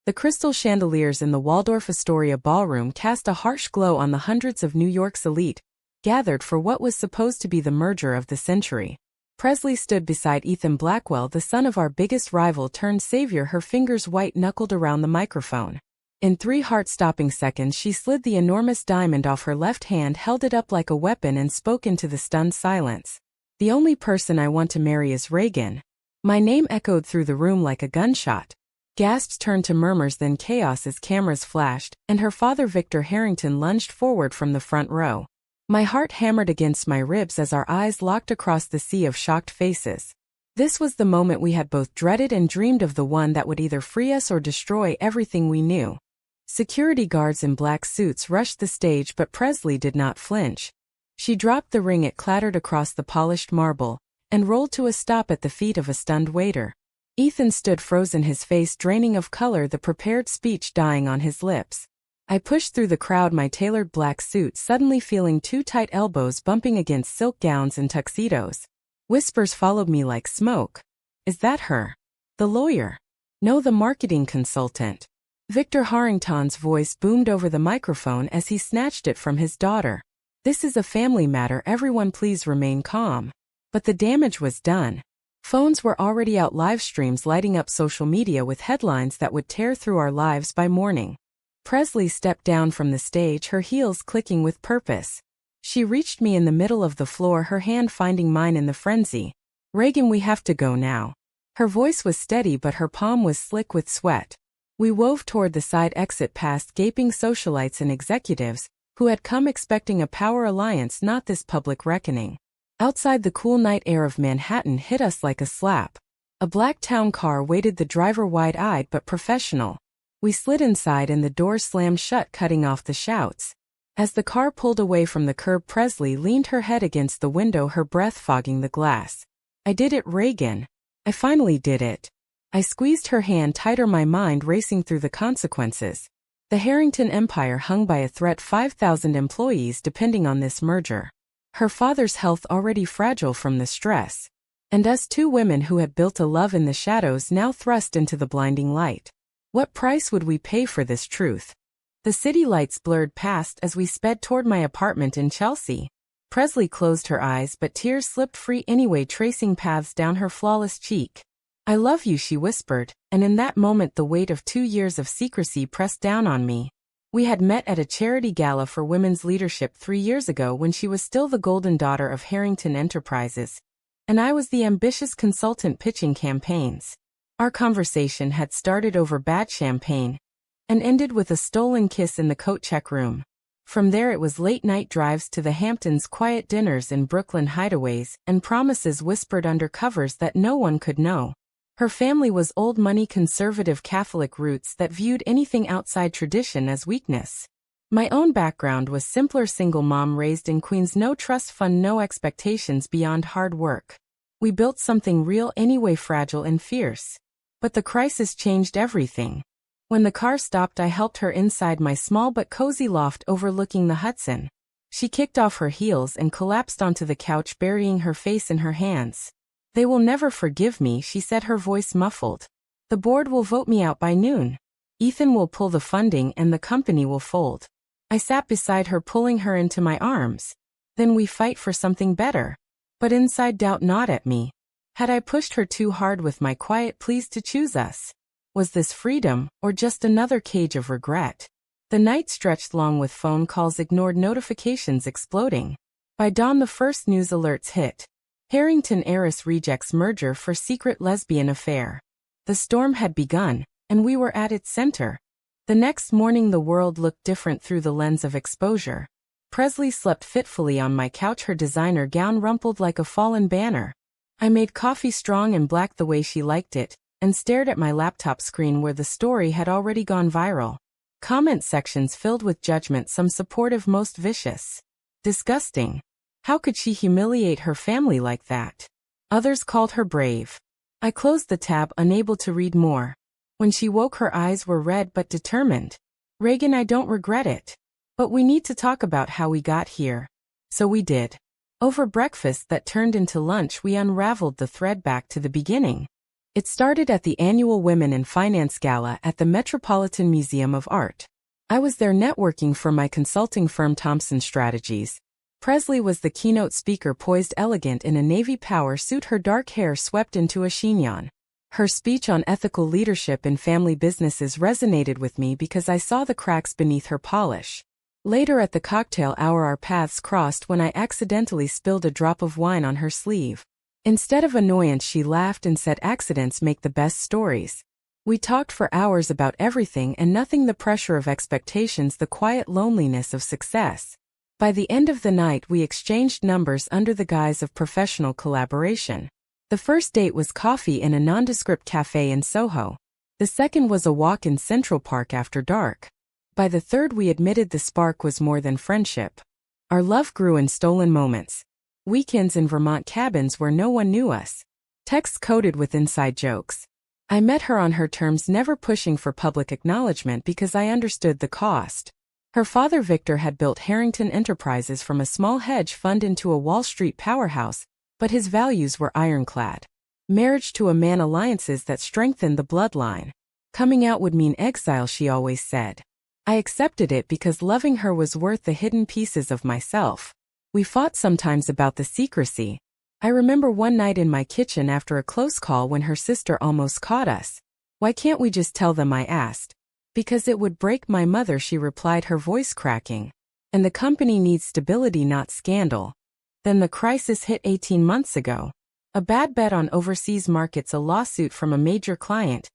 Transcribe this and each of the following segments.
The crystal chandeliers in the Waldorf Astoria ballroom cast a harsh glow on the hundreds of New York's elite, gathered for what was supposed to be the merger of the century. Presley stood beside Ethan Blackwell, the son of our biggest rival turned savior, her fingers white-knuckled around the microphone. In 3 heart-stopping seconds she slid the enormous diamond off her left hand, held it up like a weapon and spoke into the stunned silence. "The only person I want to marry is Reagan." My name echoed through the room like a gunshot. Gasps turned to murmurs, then chaos as cameras flashed, and her father Victor Harrington lunged forward from the front row. My heart hammered against my ribs as our eyes locked across the sea of shocked faces. This was the moment we had both dreaded and dreamed of, the one that would either free us or destroy everything we knew. Security guards in black suits rushed the stage, but Presley did not flinch. She dropped the ring, it clattered across the polished marble, and rolled to a stop at the feet of a stunned waiter. Ethan stood frozen, his face draining of color, the prepared speech dying on his lips. I pushed through the crowd, my tailored black suit suddenly feeling too tight, elbows bumping against silk gowns and tuxedos. Whispers followed me like smoke. "Is that her? The lawyer?" "No, the marketing consultant." Victor Harrington's voice boomed over the microphone as he snatched it from his daughter. "This is a family matter, everyone please remain calm." But the damage was done. Phones were already out, live streams lighting up social media with headlines that would tear through our lives by morning. Presley stepped down from the stage, her heels clicking with purpose. She reached me in the middle of the floor, her hand finding mine in the frenzy. "Reagan, we have to go now." Her voice was steady, but her palm was slick with sweat. We wove toward the side exit past gaping socialites and executives, who had come expecting a power alliance, not this public reckoning. Outside, the cool night air of Manhattan hit us like a slap. A black town car waited, the driver wide-eyed but professional. We slid inside and the doors slammed shut, cutting off the shouts. As the car pulled away from the curb, Presley leaned her head against the window, her breath fogging the glass. "I did it, Reagan. I finally did it." I squeezed her hand tighter, my mind racing through the consequences. The Harrington empire hung by a thread, 5,000 employees depending on this merger. Her father's health already fragile from the stress. And us, 2 women who had built a love in the shadows, now thrust into the blinding light. What price would we pay for this truth? The city lights blurred past as we sped toward my apartment in Chelsea. Presley closed her eyes, but tears slipped free anyway, tracing paths down her flawless cheek. "I love you," she whispered, and in that moment the weight of 2 years of secrecy pressed down on me. We had met at a charity gala for women's leadership 3 years ago when she was still the golden daughter of Harrington Enterprises, and I was the ambitious consultant pitching campaigns. Our conversation had started over bad champagne and ended with a stolen kiss in the coat check room. From there it was late-night drives to the Hamptons, quiet dinners in Brooklyn hideaways, and promises whispered under covers that no one could know. Her family was old-money conservative Catholic roots that viewed anything outside tradition as weakness. My own background was simpler, single mom raised in Queens, no trust fund, no expectations beyond hard work. We built something real anyway, fragile and fierce. But the crisis changed everything. When the car stopped, I helped her inside my small but cozy loft overlooking the Hudson. She kicked off her heels and collapsed onto the couch, burying her face in her hands. "They will never forgive me," she said, her voice muffled. "The board will vote me out by noon. Ethan will pull the funding and the company will fold." I sat beside her, pulling her into my arms. "Then we fight for something better." But inside, doubt gnawed at me. Had I pushed her too hard with my quiet pleas to choose us? Was this freedom, or just another cage of regret? The night stretched long with phone calls, ignored notifications exploding. By dawn the first news alerts hit. Harrington heiress rejects merger for secret lesbian affair. The storm had begun, and we were at its center. The next morning the world looked different through the lens of exposure. Presley slept fitfully on my couch, her designer gown rumpled like a fallen banner. I made coffee strong and black the way she liked it, and stared at my laptop screen where the story had already gone viral. Comment sections filled with judgment, some supportive, most vicious. Disgusting. How could she humiliate her family like that? Others called her brave. I closed the tab, unable to read more. When she woke, her eyes were red but determined. "Reagan, I don't regret it. But we need to talk about how we got here." So we did. Over breakfast that turned into lunch, we unraveled the thread back to the beginning. It started at the annual Women in Finance Gala at the Metropolitan Museum of Art. I was there networking for my consulting firm Thompson Strategies. Presley was the keynote speaker, poised elegant in a navy power suit, her dark hair swept into a chignon. Her speech on ethical leadership in family businesses resonated with me because I saw the cracks beneath her polish. Later at the cocktail hour, our paths crossed when I accidentally spilled a drop of wine on her sleeve. Instead of annoyance, she laughed and said, "Accidents make the best stories." We talked for hours about everything and nothing, the pressure of expectations, the quiet loneliness of success. By the end of the night, we exchanged numbers under the guise of professional collaboration. The first date was coffee in a nondescript cafe in Soho. The second was a walk in Central Park after dark. By the third, we admitted the spark was more than friendship. Our love grew in stolen moments. Weekends in Vermont cabins where no one knew us. Texts coded with inside jokes. I met her on her terms, never pushing for public acknowledgement because I understood the cost. Her father Victor had built Harrington Enterprises from a small hedge fund into a Wall Street powerhouse, but his values were ironclad. Marriage to a man, alliances that strengthened the bloodline. Coming out would mean exile, she always said. I accepted it because loving her was worth the hidden pieces of myself. We fought sometimes about the secrecy. I remember one night in my kitchen after a close call when her sister almost caught us. "Why can't we just tell them?" I asked. "Because it would break my mother," she replied, her voice cracking. "And the company needs stability, not scandal." Then the crisis hit 18 months ago. A bad bet on overseas markets, a lawsuit from a major client.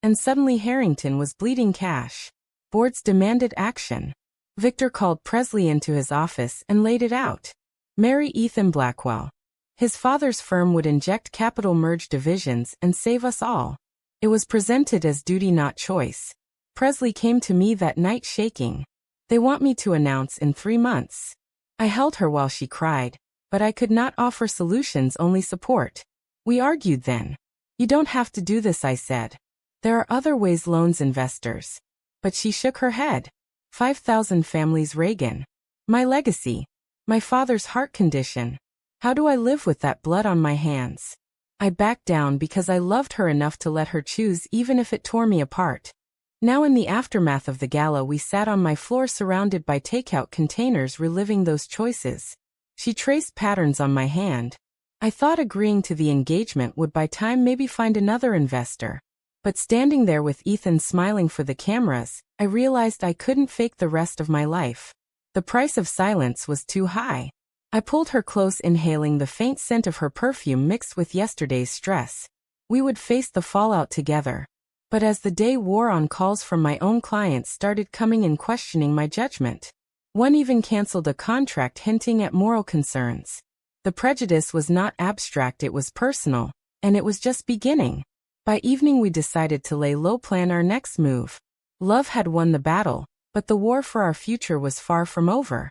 And suddenly Harrington was bleeding cash. Boards demanded action. Victor called Presley into his office and laid it out. Marry Ethan Blackwell. His father's firm would inject capital, merge divisions, and save us all. It was presented as duty, not choice. Presley came to me that night shaking. "They want me to announce in 3 months." I held her while she cried, but I could not offer solutions, only support. We argued then. "You don't have to do this," I said. "There are other ways, loans, investors." But she shook her head. 5,000 families, Reagan. My legacy. My father's heart condition. How do I live with that blood on my hands? I backed down because I loved her enough to let her choose, even if it tore me apart. Now, in the aftermath of the gala, we sat on my floor surrounded by takeout containers, reliving those choices. She traced patterns on my hand. I thought agreeing to the engagement would buy time, maybe find another investor. But standing there with Ethan smiling for the cameras, I realized I couldn't fake the rest of my life. The price of silence was too high. I pulled her close, inhaling the faint scent of her perfume mixed with yesterday's stress. We would face the fallout together. But as the day wore on, calls from my own clients started coming in, questioning my judgment. One even canceled a contract, hinting at moral concerns. The prejudice was not abstract, it was personal, and it was just beginning. By evening, we decided to lay low, plan our next move. Love had won the battle, but the war for our future was far from over.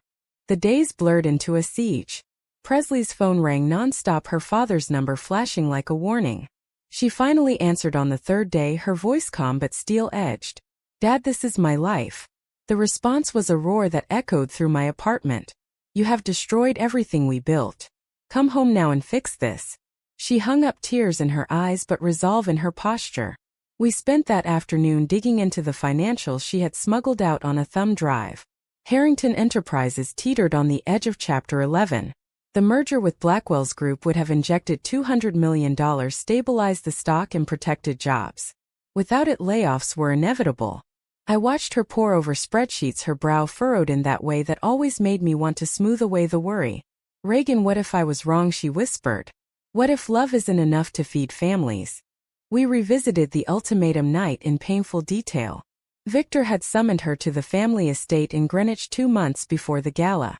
The days blurred into a siege. Presley's phone rang nonstop, her father's number flashing like a warning. She finally answered on the third day, her voice calm but steel-edged. "Dad, this is my life." The response was a roar that echoed through my apartment. "You have destroyed everything we built. Come home now and fix this." She hung up, tears in her eyes but resolve in her posture. We spent that afternoon digging into the financials she had smuggled out on a thumb drive. Harrington Enterprises teetered on the edge of Chapter 11. The merger with Blackwell's group would have injected $200 million, stabilized the stock, and protected jobs. Without it, layoffs were inevitable. I watched her pore over spreadsheets, her brow furrowed in that way that always made me want to smooth away the worry. "Reagan, what if I was wrong?" she whispered. "What if love isn't enough to feed families?" We revisited the ultimatum night in painful detail. Victor had summoned her to the family estate in Greenwich 2 months before the gala.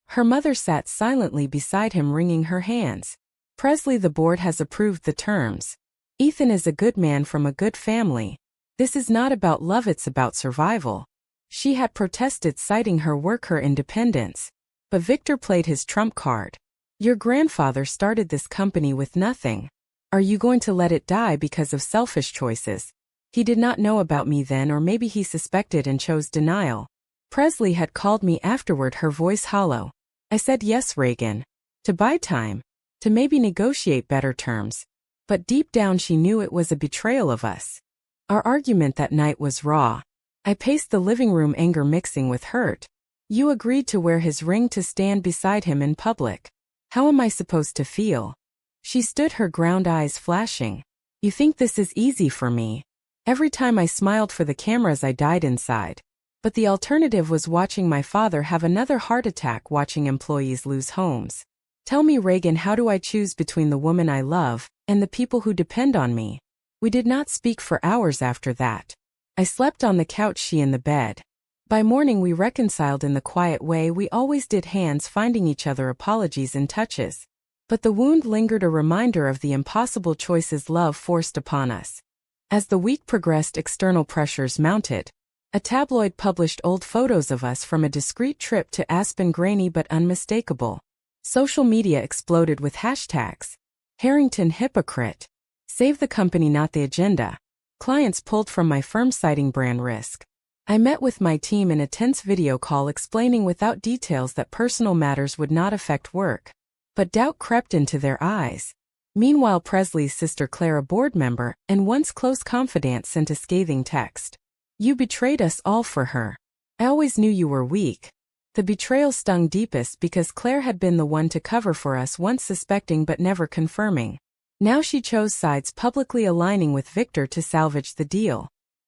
Her mother sat silently beside him, wringing her hands. "Presley, the board has approved the terms. Ethan is a good man from a good family. This is not about love, it's about survival." She had protested, citing her work, her independence. But Victor played his trump card. "Your grandfather started this company with nothing. Are you going to let it die because of selfish choices?" He did not know about me then, or maybe he suspected and chose denial. Presley had called me afterward, her voice hollow. I said yes, Reagan. To buy time. To maybe negotiate better terms. But deep down she knew it was a betrayal of us. Our argument that night was raw. I paced the living room, anger mixing with hurt. You agreed to wear his ring to stand beside him in public. How am I supposed to feel? She stood her ground, eyes flashing. You think this is easy for me? Every time I smiled for the cameras I died inside. But the alternative was watching my father have another heart attack, watching employees lose homes. Tell me, Reagan, how do I choose between the woman I love and the people who depend on me? We did not speak for hours after that. I slept on the couch, she in the bed. By morning we reconciled in the quiet way we always did, hands finding each other, apologies and touches. But the wound lingered, a reminder of the impossible choices love forced upon us. As the week progressed, external pressures mounted. A tabloid published old photos of us from a discreet trip to Aspen, grainy but unmistakable. Social media exploded with hashtags. Harrington hypocrite. Save the company, not the agenda. Clients pulled from my firm, citing brand risk. I met with my team in a tense video call, explaining without details that personal matters would not affect work. But doubt crept into their eyes. Meanwhile, Presley's sister Claire, a board member and once close confidant, sent a scathing text. You betrayed us all for her. I always knew you were weak. The betrayal stung deepest because Claire had been the one to cover for us, once suspecting but never confirming. Now she chose sides, publicly aligning with Victor to salvage the deal.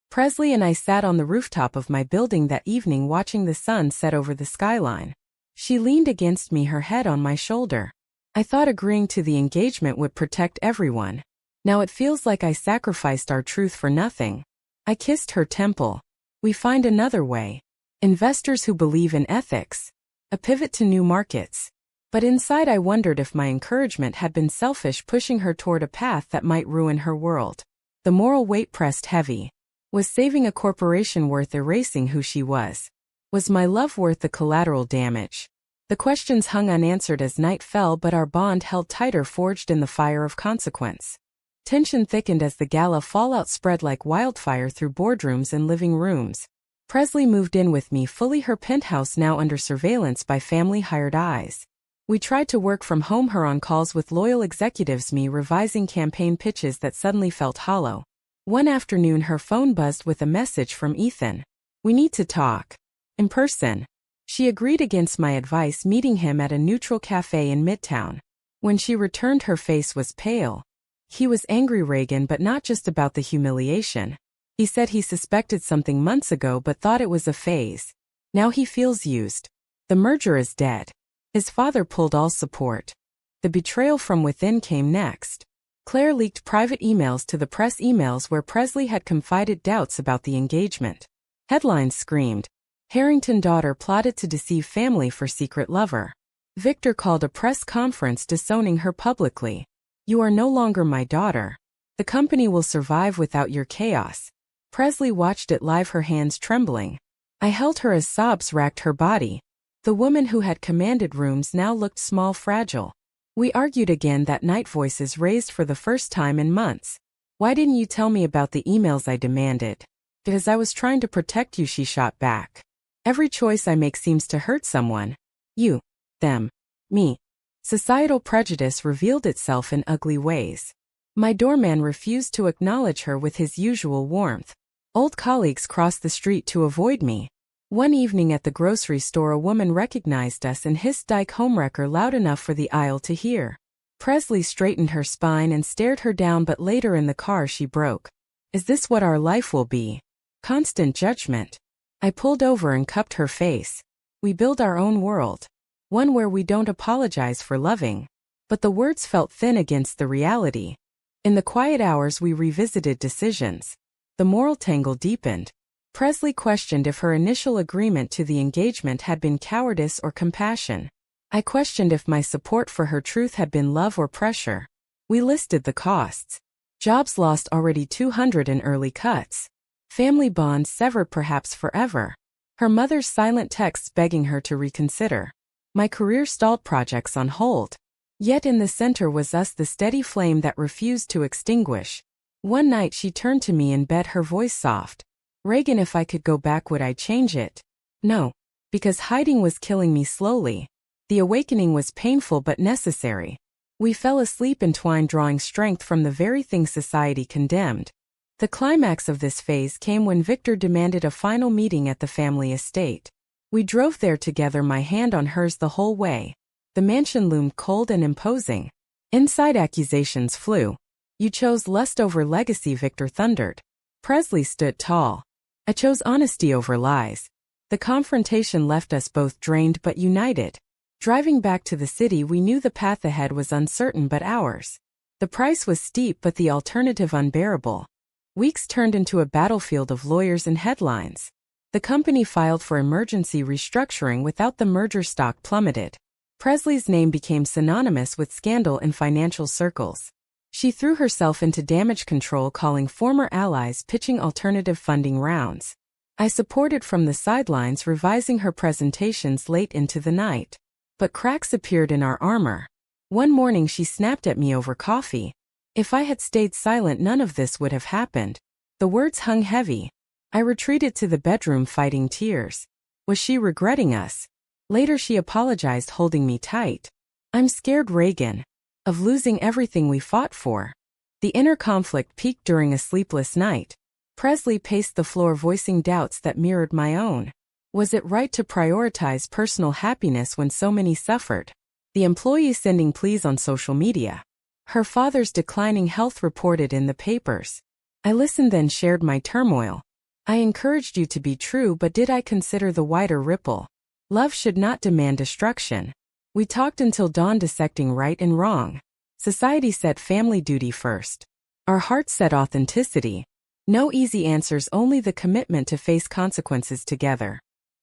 Presley and I sat on the rooftop of my building that evening, watching the sun set over the skyline. She leaned against me, her head on my shoulder. I thought agreeing to the engagement would protect everyone. Now it feels like I sacrificed our truth for nothing. I kissed her temple. We find another way. Investors who believe in ethics. A pivot to new markets. But inside I wondered if my encouragement had been selfish, pushing her toward a path that might ruin her world. The moral weight pressed heavy. Was saving a corporation worth erasing who she was? Was my love worth the collateral damage? The questions hung unanswered as night fell, but our bond held tighter, forged in the fire of consequence. Tension thickened as the gala fallout spread like wildfire through boardrooms and living rooms. Presley moved in with me fully, her penthouse now under surveillance by family-hired eyes. We tried to work from home, her on calls with loyal executives, me revising campaign pitches that suddenly felt hollow. One afternoon her phone buzzed with a message from Ethan. We need to talk. In person. She agreed against my advice, meeting him at a neutral cafe in Midtown. When she returned, her face was pale. He was angry, Reagan, but not just about the humiliation. He said he suspected something months ago but thought it was a phase. Now he feels used. The merger is dead. His father pulled all support. The betrayal from within came next. Claire leaked private emails to the press, emails where Presley had confided doubts about the engagement. Headlines screamed, Harrington daughter plotted to deceive family for secret lover. Victor called a press conference disowning her publicly. You are no longer my daughter. The company will survive without your chaos. Presley watched it live, her hands trembling. I held her as sobs racked her body. The woman who had commanded rooms now looked small, fragile. We argued again that night, voices raised for the first time in months. Why didn't you tell me about the emails? I demanded. Because I was trying to protect you, she shot back. Every choice I make seems to hurt someone. You, them, me. Societal prejudice revealed itself in ugly ways. My doorman refused to acknowledge her with his usual warmth. Old colleagues crossed the street to avoid me. One evening at the grocery store, a woman recognized us and hissed "Dyke homewrecker" loud enough for the aisle to hear. Presley straightened her spine and stared her down, but later in the car she broke. Is this what our life will be? Constant judgment. I pulled over and cupped her face. We build our own world. One where we don't apologize for loving. But the words felt thin against the reality. In the quiet hours we revisited decisions. The moral tangle deepened. Presley questioned if her initial agreement to the engagement had been cowardice or compassion. I questioned if my support for her truth had been love or pressure. We listed the costs. Jobs lost, already 200 in early cuts. Family bonds severed, perhaps forever. Her mother's silent texts begging her to reconsider. My career stalled, projects on hold. Yet in the center was us, the steady flame that refused to extinguish. One night she turned to me in bed, her voice soft. Reagan, if I could go back, would I change it? No. Because hiding was killing me slowly. The awakening was painful but necessary. We fell asleep entwined, drawing strength from the very thing society condemned. The climax of this phase came when Victor demanded a final meeting at the family estate. We drove there together, my hand on hers the whole way. The mansion loomed cold and imposing. Inside, accusations flew. "You chose lust over legacy," Victor thundered. Presley stood tall. "I chose honesty over lies." The confrontation left us both drained but united. Driving back to the city, we knew the path ahead was uncertain but ours. The price was steep but the alternative unbearable. Weeks turned into a battlefield of lawyers and headlines. The company filed for emergency restructuring. Without the merger, stock plummeted. Presley's name became synonymous with scandal in financial circles. She threw herself into damage control, calling former allies, pitching alternative funding rounds. I supported from the sidelines, revising her presentations late into the night. But cracks appeared in our armor. One morning she snapped at me over coffee. If I had stayed silent, none of this would have happened. The words hung heavy. I retreated to the bedroom, fighting tears. Was she regretting us? Later she apologized, holding me tight. "I'm scared, Reagan, of losing everything we fought for." The inner conflict peaked during a sleepless night. Presley paced the floor, voicing doubts that mirrored my own. Was it right to prioritize personal happiness when so many suffered? The employees sending pleas on social media. Her father's declining health reported in the papers. I listened, then shared my turmoil. "I encouraged you to be true, but did I consider the wider ripple? Love should not demand destruction." We talked until dawn, dissecting right and wrong. Society set family duty first. Our hearts said authenticity. No easy answers, only the commitment to face consequences together.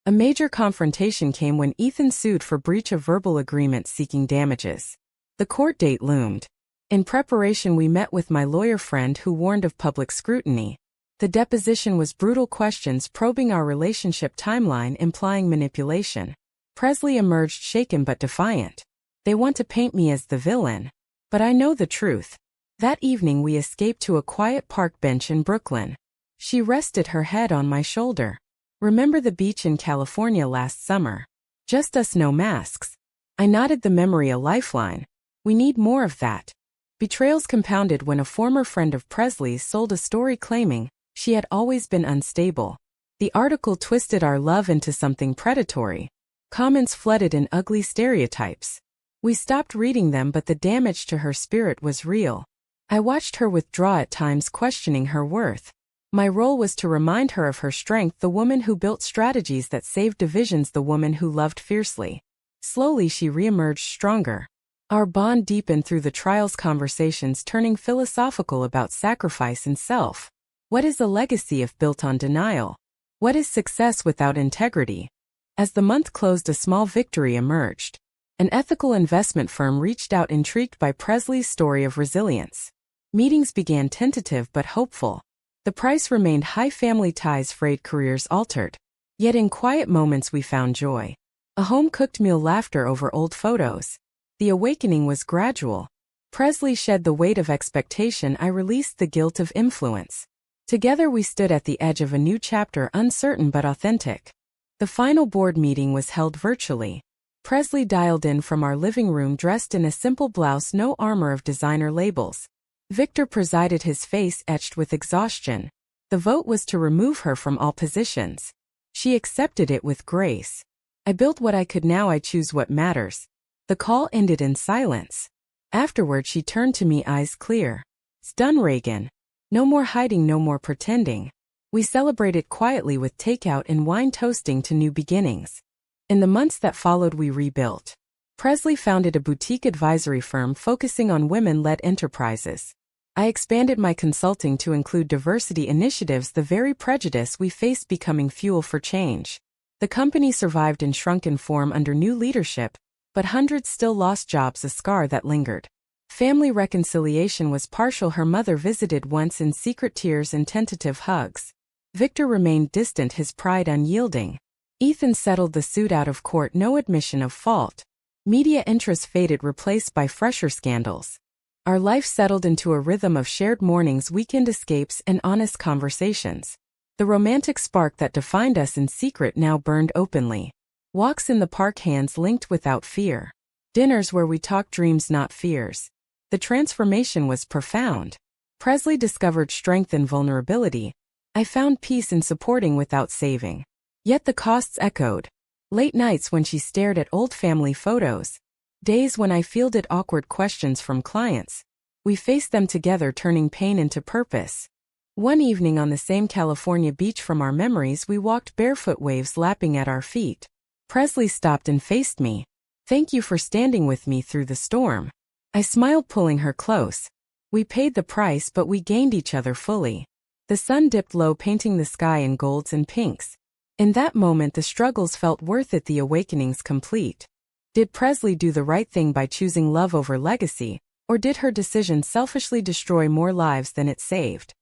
A major confrontation came when Ethan sued for breach of verbal agreement, seeking damages. The court date loomed. In preparation, we met with my lawyer friend, who warned of public scrutiny. The deposition was brutal, questions probing our relationship timeline, implying manipulation. Presley emerged shaken but defiant. "They want to paint me as the villain. But I know the truth." That evening we escaped to a quiet park bench in Brooklyn. She rested her head on my shoulder. "Remember the beach in California last summer? Just us, no masks." I nodded, the memory a lifeline. We need more of that. Betrayals compounded when a former friend of Presley's sold a story claiming she had always been unstable. The article twisted our love into something predatory. Comments flooded in ugly stereotypes. We stopped reading them, but the damage to her spirit was real. I watched her withdraw, at times questioning her worth. My role was to remind her of her strength, the woman who built strategies that saved divisions, the woman who loved fiercely. Slowly she reemerged stronger. Our bond deepened through the trials, conversations turning philosophical about sacrifice and self. What is a legacy if built on denial? What is success without integrity? As the month closed, a small victory emerged. An ethical investment firm reached out, intrigued by Presley's story of resilience. Meetings began, tentative but hopeful. The price remained high, family ties frayed, careers altered. Yet in quiet moments we found joy. A home-cooked meal, laughter over old photos. The awakening was gradual. Presley shed the weight of expectation, I released the guilt of influence. Together we stood at the edge of a new chapter, uncertain but authentic. The final board meeting was held virtually. Presley dialed in from our living room, dressed in a simple blouse, no armor of designer labels. Victor presided, his face etched with exhaustion. The vote was to remove her from all positions. She accepted it with grace. I built what I could, now I choose what matters. The call ended in silence. Afterward she turned to me, eyes clear. "It's done, Reagan. No more hiding, no more pretending." We celebrated quietly with takeout and wine, toasting to new beginnings. In the months that followed we rebuilt. Presley founded a boutique advisory firm focusing on women-led enterprises. I expanded my consulting to include diversity initiatives, the very prejudice we faced becoming fuel for change. The company survived in shrunken form under new leadership, but hundreds still lost jobs, a scar that lingered. Family reconciliation was partial. Her mother visited once, in secret tears and tentative hugs. Victor remained distant, his pride unyielding. Ethan settled the suit out of court, no admission of fault. Media interest faded, replaced by fresher scandals. Our life settled into a rhythm of shared mornings, weekend escapes, and honest conversations. The romantic spark that defined us in secret now burned openly. Walks in the park, hands linked without fear. Dinners where we talked dreams, not fears. The transformation was profound. Presley discovered strength in vulnerability. I found peace in supporting without saving. Yet the costs echoed. Late nights when she stared at old family photos. Days when I fielded awkward questions from clients. We faced them together, turning pain into purpose. One evening on the same California beach, from our memories we walked barefoot, waves lapping at our feet. Presley stopped and faced me. "Thank you for standing with me through the storm." I smiled, pulling her close. We paid the price, but we gained each other fully. The sun dipped low, painting the sky in golds and pinks. In that moment the struggles felt worth it, the awakenings complete. Did Presley do the right thing by choosing love over legacy, or did her decision selfishly destroy more lives than it saved?